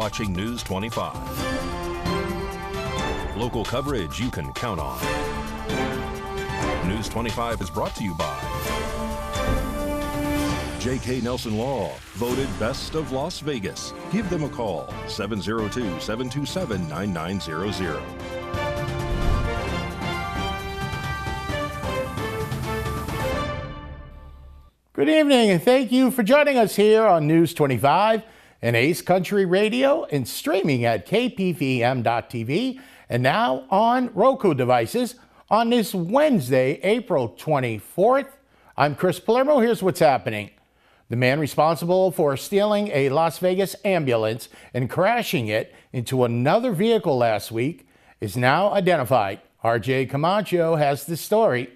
watching News 25. Local coverage you can count on. News 25 is brought to you by J.K. Nelson Law, voted Best of Las Vegas. Give them a call, 702-727-9900. Good evening, and thank you for joining us here on News 25 and Ace Country Radio and streaming at KPVM.tv and now on Roku devices on this Wednesday, April 24th. I'm Chris Palermo. Here's what's happening. The man responsible for stealing a Las Vegas ambulance and crashing it into another vehicle last week is now identified. RJ Camacho has the story.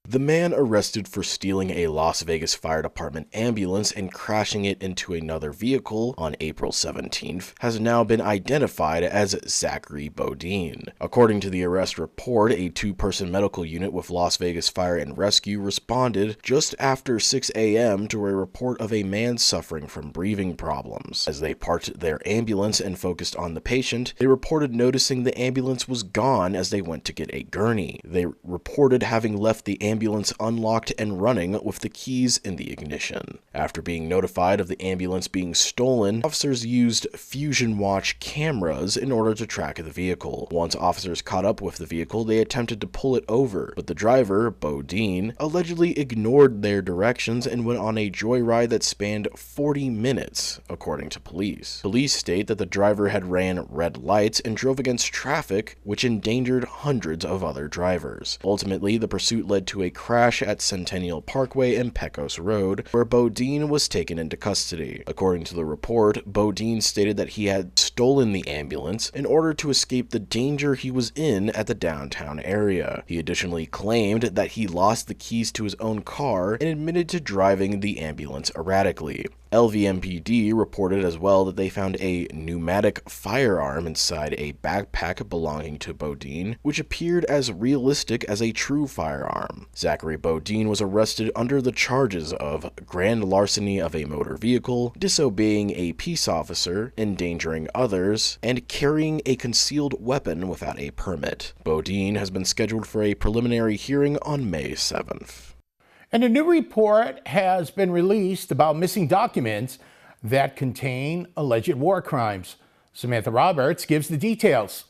The man arrested for stealing a Las Vegas Fire Department ambulance and crashing it into another vehicle on April 17th has now been identified as Zachary Bodine. According to the arrest report, a two-person medical unit with Las Vegas Fire and Rescue responded just after 6 a.m. to a report of a man suffering from breathing problems. As they parked their ambulance and focused on the patient, they reported noticing the ambulance was gone as they went to get a gurney. They reported having left the ambulance unlocked and running with the keys in the ignition. After being notified of the ambulance being stolen, officers used Fusion Watch cameras in order to track the vehicle. Once officers caught up with the vehicle, they attempted to pull it over, but the driver, Bodine, allegedly ignored their directions and went on a joyride that spanned 40 minutes, according to police. Police state that the driver had ran red lights and drove against traffic, which endangered hundreds of other drivers. Ultimately, the pursuit led to a crash at Centennial Parkway and Pecos Road, where Bodine was taken into custody. According to the report, Bodine stated that he had stolen the ambulance in order to escape the danger he was in at the downtown area. He additionally claimed that he lost the keys to his own car and admitted to driving the ambulance erratically. LVMPD reported as well that they found a pneumatic firearm inside a backpack belonging to Bodine, which appeared as realistic as a true firearm. Zachary Bodine was arrested under the charges of grand larceny of a motor vehicle, disobeying a peace officer, endangering others, and carrying a concealed weapon without a permit. Bodine has been scheduled for a preliminary hearing on May 7th. And a new report has been released about missing documents that contain alleged war crimes. Samantha Roberts gives the details.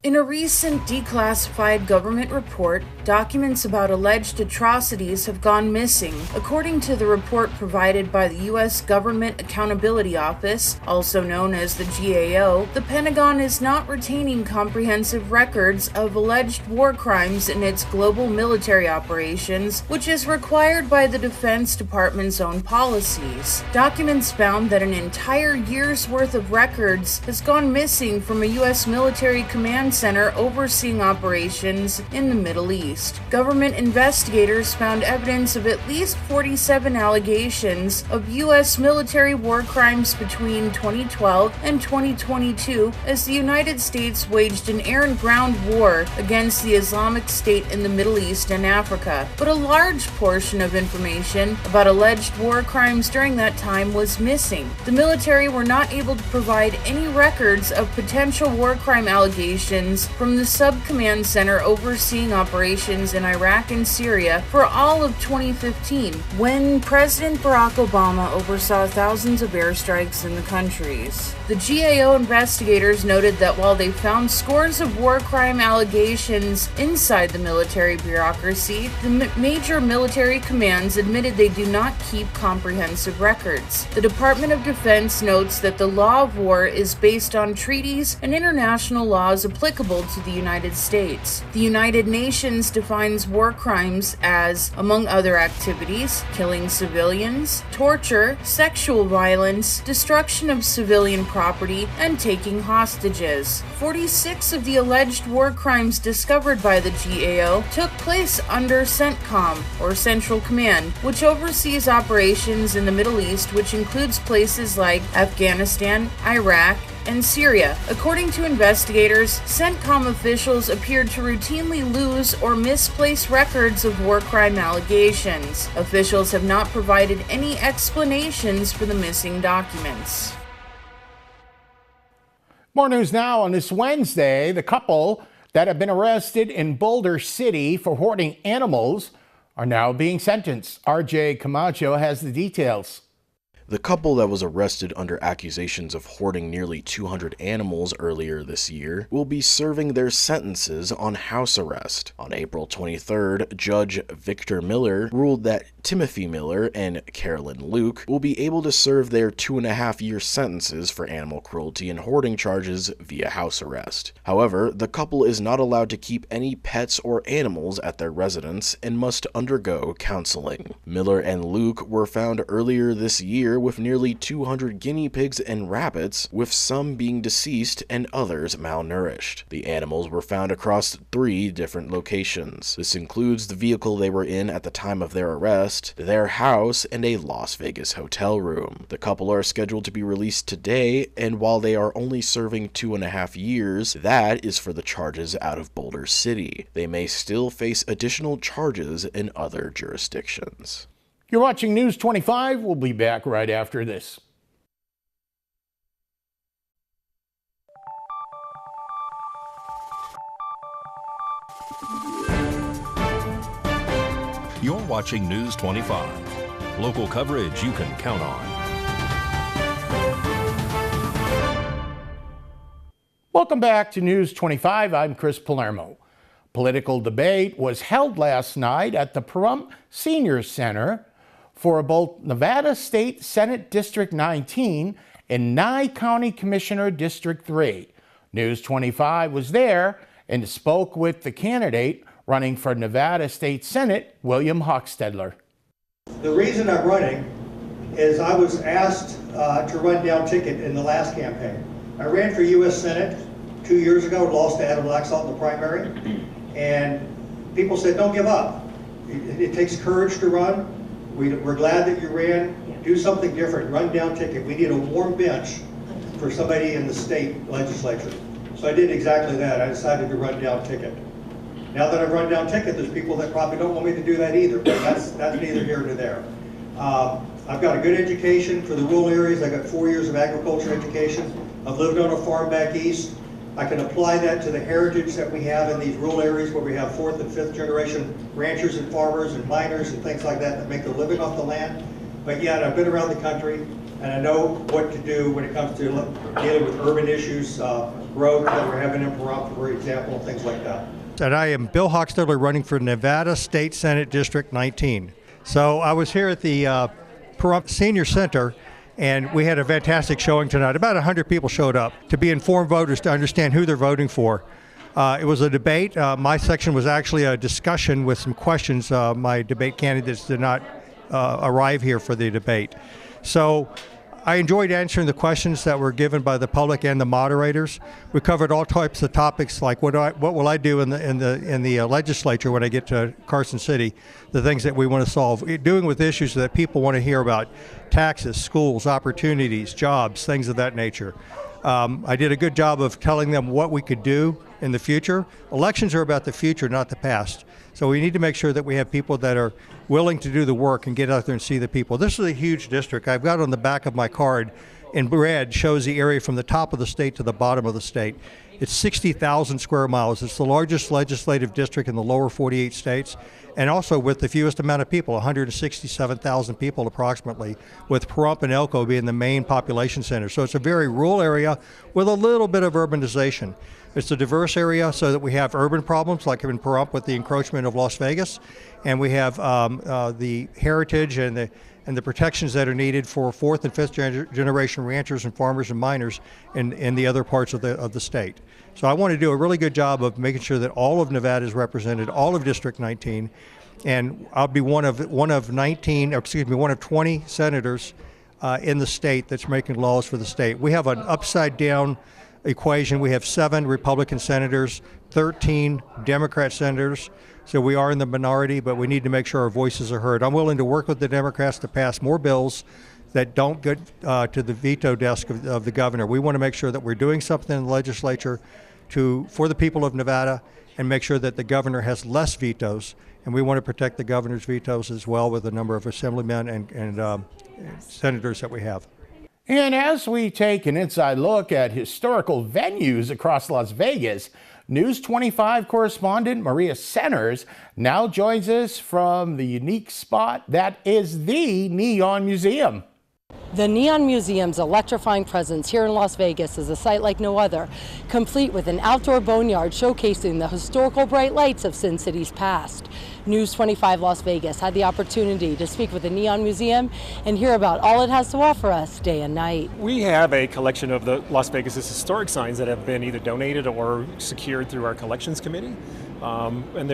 In a recent declassified government report, documents about alleged atrocities have gone missing. According to the report provided by the U.S. Government Accountability Office, also known as the GAO, the Pentagon is not retaining comprehensive records of alleged war crimes in its global military operations, which is required by the Defense Department's own policies. Documents found that an entire year's worth of records has gone missing from a U.S. military command center overseeing operations in the Middle East. Government investigators found evidence of at least 47 allegations of U.S. military war crimes between 2012 and 2022 as the United States waged an air and ground war against the Islamic State in the Middle East and Africa. But a large portion of information about alleged war crimes during that time was missing. The military were not able to provide any records of potential war crime allegations from the Sub-Command Center overseeing operations in Iraq and Syria for all of 2015, when President Barack Obama oversaw thousands of airstrikes in the countries. The GAO investigators noted that while they found scores of war crime allegations inside the military bureaucracy, the major military commands admitted they do not keep comprehensive records. The Department of Defense notes that the law of war is based on treaties and international laws applicable to the United States. The United Nations defines war crimes as, among other activities, killing civilians, torture, sexual violence, destruction of civilian property, and taking hostages. 46 of the alleged war crimes discovered by the GAO took place under CENTCOM, or Central Command, which oversees operations in the Middle East, which includes places like Afghanistan, Iraq, and Syria. According to investigators, CENTCOM officials appeared to routinely lose or misplace records of war crime allegations. Officials have not provided any explanations for the missing documents. More news now on this Wednesday. The couple that have been arrested in Boulder City for hoarding animals are now being sentenced. RJ Camacho has the details. The couple that was arrested under accusations of hoarding nearly 200 animals earlier this year will be serving their sentences on house arrest. On April 23rd, Judge Victor Miller ruled that Timothy Miller and Carolyn Luke will be able to serve their 2.5-year sentences for animal cruelty and hoarding charges via house arrest. However, the couple is not allowed to keep any pets or animals at their residence and must undergo counseling. Miller and Luke were found earlier this year with nearly 200 guinea pigs and rabbits, with some being deceased and others malnourished. The animals were found across 3 different locations. This includes the vehicle they were in at the time of their arrest, their house, and a Las Vegas hotel room. The couple are scheduled to be released today, and while they are only serving 2.5 years, that is for the charges out of Boulder City. They may still face additional charges in other jurisdictions. You're watching News 25. We'll be back right after this. You're watching News 25. Local coverage you can count on. Welcome back to News 25. I'm Chris Palermo. Political debate was held last night at the Pahrump Senior Center for both Nevada State Senate District 19 and Nye County Commissioner District 3. News 25 was there and spoke with the candidate running for Nevada State Senate, William Hochstedler. The reason I'm running is I was asked to run down ticket in the last campaign. I ran for U.S. Senate 2 years ago, lost to Adam Laxalt in the primary, and people said, don't give up. It takes courage to run. We're glad that you ran. Do something different. Run down ticket. We need a warm bench for somebody in the state legislature. So I did exactly that. I decided to run down ticket. Now that I've run down ticket, there's people that probably don't want me to do that either, but that's neither here nor there. I've got a good education for the rural areas. I got 4 years of agriculture education. I've lived on a farm back east. I can apply that to the heritage that we have in these rural areas where we have 4th and 5th generation ranchers and farmers and miners and things like that make their living off the land. But yet I've been around the country and I know what to do when it comes to dealing with urban issues, growth that we're having in Pahrump, for example, and things like that. And I am Bill Hochstedler running for Nevada State Senate District 19. So I was here at the Pahrump Senior Center, and we had a fantastic showing tonight. About 100 people showed up to be informed voters to understand who they're voting for. It was a debate. My section was actually a discussion with some questions. My debate candidates did not arrive here for the debate. So I enjoyed answering the questions that were given by the public and the moderators. We covered all types of topics like what will I do in the legislature when I get to Carson City, the things that we want to solve, doing with issues that people want to hear about, taxes, schools, opportunities, jobs, things of that nature. I did a good job of telling them what we could do in the future. Elections are about the future, not the past. So we need to make sure that we have people that are willing to do the work and get out there and see the people. This is a huge district. I've got on the back of my card in red shows the area from the top of the state to the bottom of the state. It's 60,000 square miles. It's the largest legislative district in the lower 48 states, and also with the fewest amount of people, 167,000 people approximately, with Pahrump and Elko being the main population center. So it's a very rural area with a little bit of urbanization. It's a diverse area so that we have urban problems like in Pahrump with the encroachment of Las Vegas, and we have the heritage and the protections that are needed for 4th and 5th generation ranchers and farmers and miners in the other parts of the state. So I want to do a really good job of making sure that all of Nevada is represented, all of District 19, and I'll be one of 20 senators in the state that's making laws for the state. We have an upside down equation. We have 7 Republican senators, 13 Democrat senators. So we are in the minority, but we need to make sure our voices are heard. I'm willing to work with the Democrats to pass more bills that don't get to the veto desk of the governor. We want to make sure that we're doing something in the legislature for the people of Nevada and make sure that the governor has less vetoes. And we want to protect the governor's vetoes as well with the number of assemblymen and senators that we have. And as we take an inside look at historical venues across Las Vegas, News 25 correspondent Maria Centers now joins us from the unique spot that is the Neon Museum. The Neon Museum's electrifying presence here in Las Vegas is a sight like no other, complete with an outdoor boneyard showcasing the historical bright lights of Sin City's past. News 25 Las Vegas had the opportunity to speak with the Neon Museum and hear about all it has to offer us day and night. We have a collection of the Las Vegas' historic signs that have been either donated or secured through our collections committee. And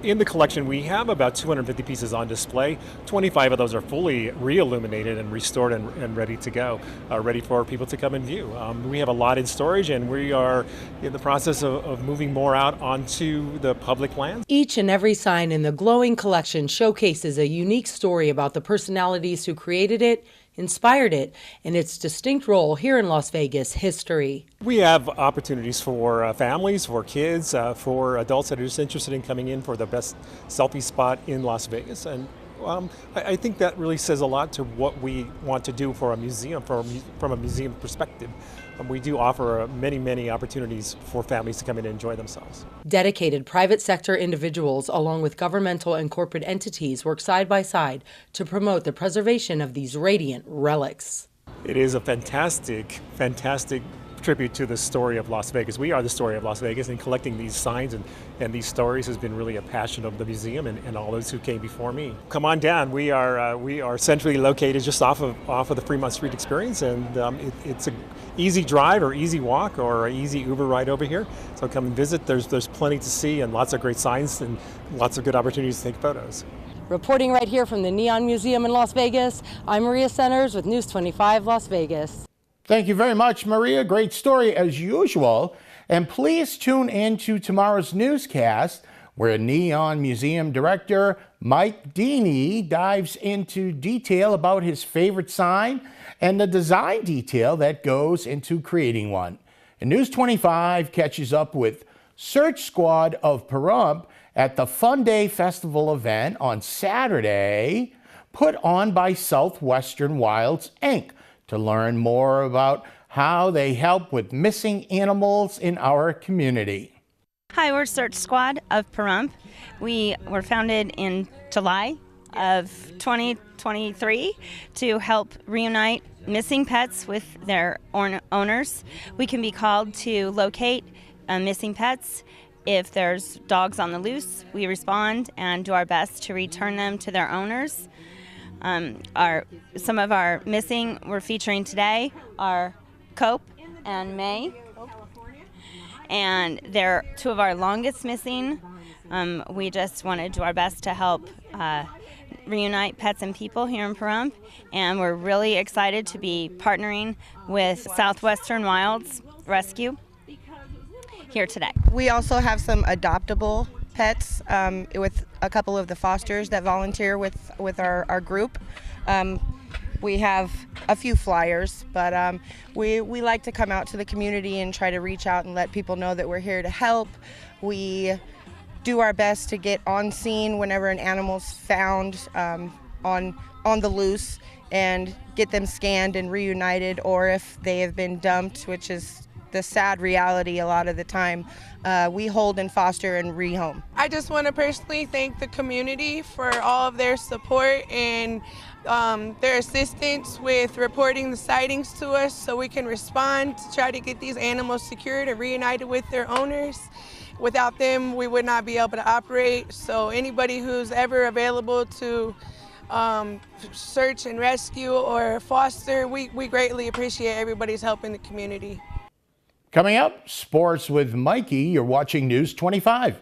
in the collection, we have about 250 pieces on display. 25 of those are fully re-illuminated and restored and ready to go, ready for people to come and view. We have a lot in storage, and we are in the process of moving more out onto the public lands. Each and every sign in the glowing collection showcases a unique story about the personalities who created it, inspired it, and its distinct role here in Las Vegas history. We have opportunities for families, for kids, for adults that are just interested in coming in for the best selfie spot in Las Vegas. And I think that really says a lot to what we want to do for a museum, from a museum perspective. We do offer many opportunities for families to come in and enjoy themselves. Dedicated private sector individuals, along with governmental and corporate entities, work side by side to promote the preservation of these radiant relics. It is a fantastic tribute to the story of Las Vegas. We are the story of Las Vegas, and collecting these signs and these stories has been really a passion of the museum and all those who came before me. Come on down. We are centrally located just off of the Fremont Street Experience, and it's an easy drive or easy walk or an easy Uber ride over here. So come and visit. There's plenty to see and lots of great signs and lots of good opportunities to take photos. Reporting right here from the Neon Museum in Las Vegas, I'm Maria Centers with News 25 Las Vegas. Thank you very much, Maria. Great story as usual. And please tune in to tomorrow's newscast, where Neon Museum Director Mike Deeney dives into detail about his favorite sign and the design detail that goes into creating one. And News 25 catches up with Search Squad of Pahrump at the Fun Day Festival event on Saturday, put on by Southwestern Wilds, Inc., to learn more about how they help with missing animals in our community. Hi, we're Search Squad of Pahrump. We were founded in July of 2023 to help reunite missing pets with their owners. We can be called to locate missing pets. If there's dogs on the loose, we respond and do our best to return them to their owners. Some of our missing we're featuring today are Cope and May, and they're two of our longest missing. We just want to do our best to help reunite pets and people here in Pahrump, and we're really excited to be partnering with Southwestern Wilds Rescue here today. We also have some adoptable pets with a couple of the fosters that volunteer with our group. We have a few flyers, but we like to come out to the community and try to reach out and let people know that we're here to help. We do our best to get on scene whenever an animal's found on the loose and get them scanned and reunited, or if they have been dumped, which is the sad reality a lot of the time, we hold and foster and rehome. I just want to personally thank the community for all of their support and their assistance with reporting the sightings to us so we can respond to try to get these animals secured and reunited with their owners. Without them, we would not be able to operate. So anybody who's ever available to search and rescue or foster, we greatly appreciate everybody's help in the community. Coming up, sports with Mikey. You're watching News 25.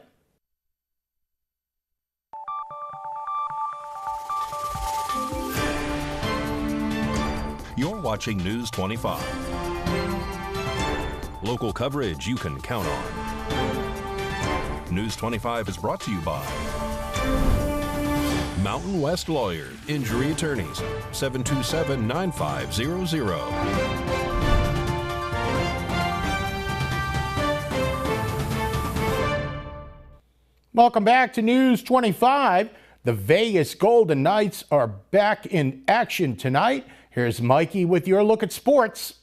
You're watching News 25. Local coverage you can count on. News 25 is brought to you by Mountain West Lawyers, Injury Attorneys, 727-9500. Welcome back to News 25. The Vegas Golden Knights are back in action tonight Here's Mikey with your look at sports.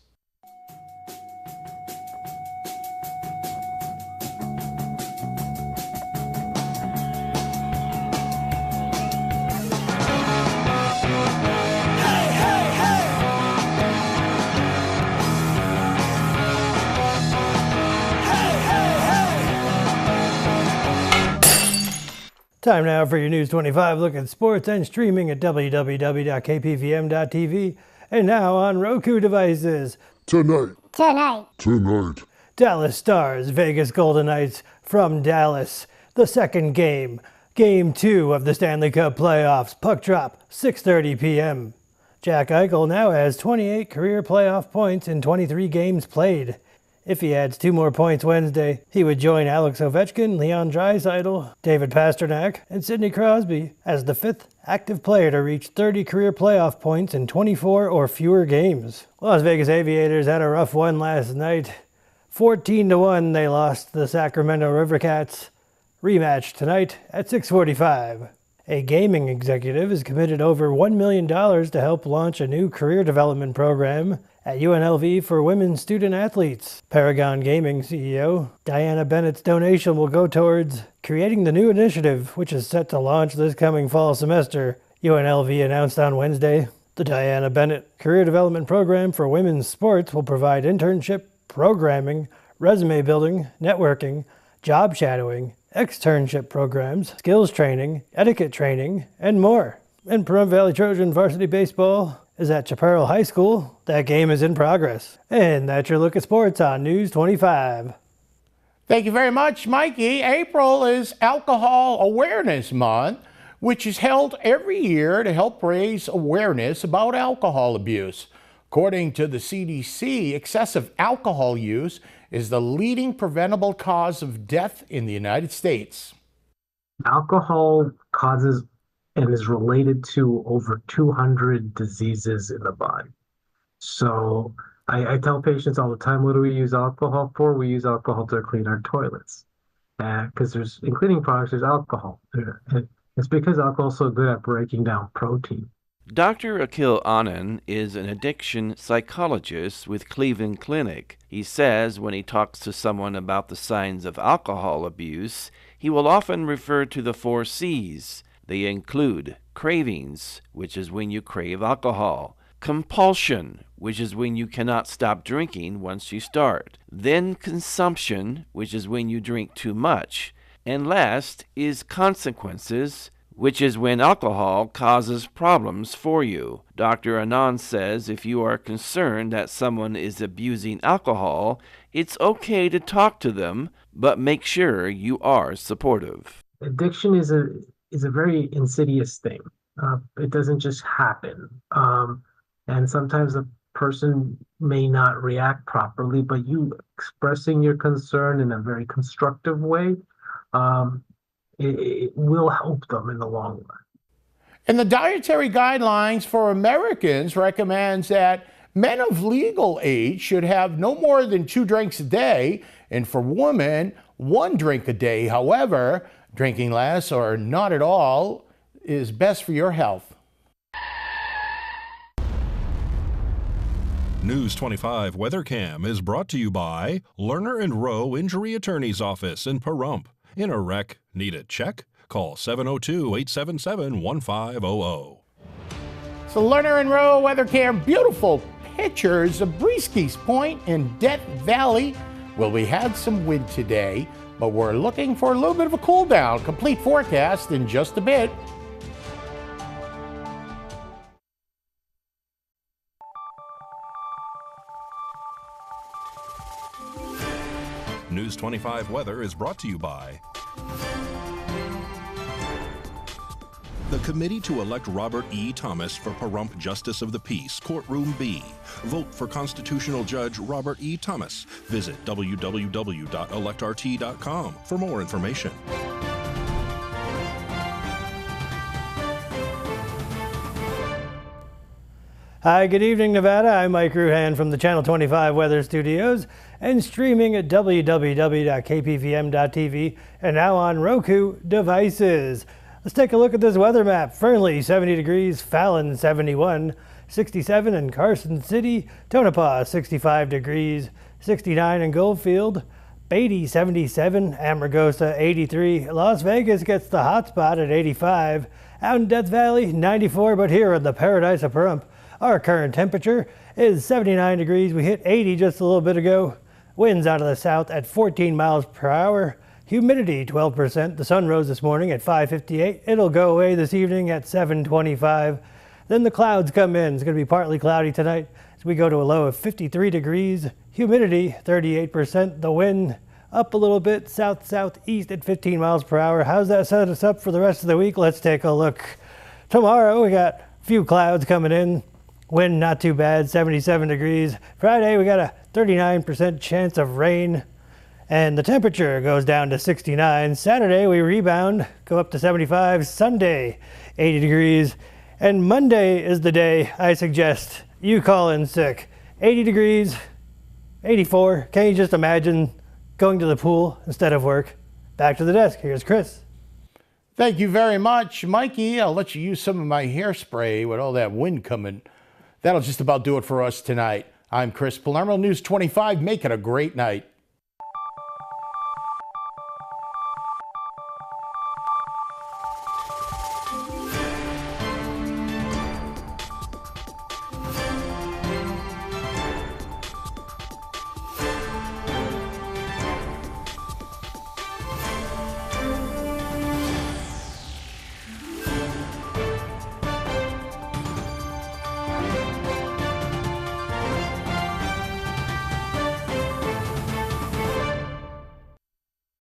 Time now for your News 25 look at sports and streaming at www.kpvm.tv and now on Roku devices. Tonight. Dallas Stars, Vegas Golden Knights from Dallas. The second game. Game 2 of the Stanley Cup playoffs. Puck drop, 6:30 p.m. Jack Eichel now has 28 career playoff points in 23 games played. If he adds 2 more points Wednesday, he would join Alex Ovechkin, Leon Draisaitl, David Pastrnak, and Sidney Crosby as the 5th active player to reach 30 career playoff points in 24 or fewer games. Las Vegas Aviators had a rough one last night. 14-1 they lost to the Sacramento Rivercats. Rematch tonight at 6:45. A gaming executive has committed over $1 million to help launch a new career development program at UNLV for women student athletes. Paragon Gaming CEO Diana Bennett's donation will go towards creating the new initiative, which is set to launch this coming fall semester, UNLV announced on Wednesday. The Diana Bennett Career Development Program for Women's Sports will provide internship, programming, resume building, networking, job shadowing, externship programs, skills training, etiquette training, and more. And Pahrump Valley Trojan varsity baseball is at Chaparral High School. That game is in progress. And that's your look at sports on News 25. Thank you very much, Mikey. April is Alcohol Awareness Month, which is held every year to help raise awareness about alcohol abuse. According to the CDC, excessive alcohol use is the leading preventable cause of death in the United States. Alcohol causes and is related to over 200 diseases in the body. So I tell patients all the time, what do we use alcohol for? We use alcohol to clean our toilets. Because in cleaning products, there's alcohol. It's because alcohol is so good at breaking down protein. Dr. Akhil Anand is an addiction psychologist with Cleveland Clinic. He says when he talks to someone about the signs of alcohol abuse, he will often refer to the 4 C's. They include cravings, which is when you crave alcohol, compulsion, which is when you cannot stop drinking once you start, then consumption, which is when you drink too much, and last is consequences, which is when alcohol causes problems for you. Dr. Anand says if you are concerned that someone is abusing alcohol, it's okay to talk to them, but make sure you are supportive. Addiction is a very insidious thing. It doesn't just happen. And sometimes a person may not react properly, but you expressing your concern in a very constructive way, it will help them in the long run. And the dietary guidelines for Americans recommends that men of legal age should have no more than 2 drinks a day, and for women, 1 drink a day. However, drinking less or not at all is best for your health. News 25 Weather Cam is brought to you by Lerner and Rowe Injury Attorney's Office in Pahrump. In a wreck, need a check? Call 702-877-1500. So Lerner and Rowe Weather Cam, beautiful pictures of Breeskies Point in Death Valley. Well, we had some wind today, but we're looking for a little bit of a cool down. Complete forecast in just a bit. News 25 weather is brought to you by the committee to elect Robert E. Thomas for Pahrump Justice of the Peace, Courtroom B. Vote for Constitutional Judge Robert E. Thomas. Visit www.electrt.com for more information. Hi, good evening, Nevada. I'm Mike Ruhan from the Channel 25 Weather Studios and streaming at www.kpvm.tv and now on Roku devices. Let's take a look at this weather map. Fernley, 70 degrees. Fallon, 71. 67 in Carson City. Tonopah, 65 degrees. 69 in Goldfield. Beatty, 77. Amargosa, 83. Las Vegas gets the hot spot at 85. Out in Death Valley, 94. But here in the Paradise of Pahrump, our current temperature is 79 degrees. We hit 80 just a little bit ago. Winds out of the south at 14 miles per hour. Humidity, 12%. The sun rose this morning at 5:58. It'll go away this evening at 7:25. Then the clouds come in. It's going to be partly cloudy tonight as we go to a low of 53 degrees. Humidity, 38%. The wind up a little bit, south-southeast at 15 miles per hour. How's that set us up for the rest of the week? Let's take a look. Tomorrow, we got a few clouds coming in. Wind not too bad, 77 degrees. Friday, we got a 39% chance of rain. And the temperature goes down to 69. Saturday, we rebound, go up to 75. Sunday, 80 degrees. And Monday is the day I suggest you call in sick. 80 degrees, 84. Can you just imagine going to the pool instead of work? Back to the desk. Here's Chris. Thank you very much, Mikey. I'll let you use some of my hairspray with all that wind coming. That'll just about do it for us tonight. I'm Chris Palermo, News 25. Make it a great night.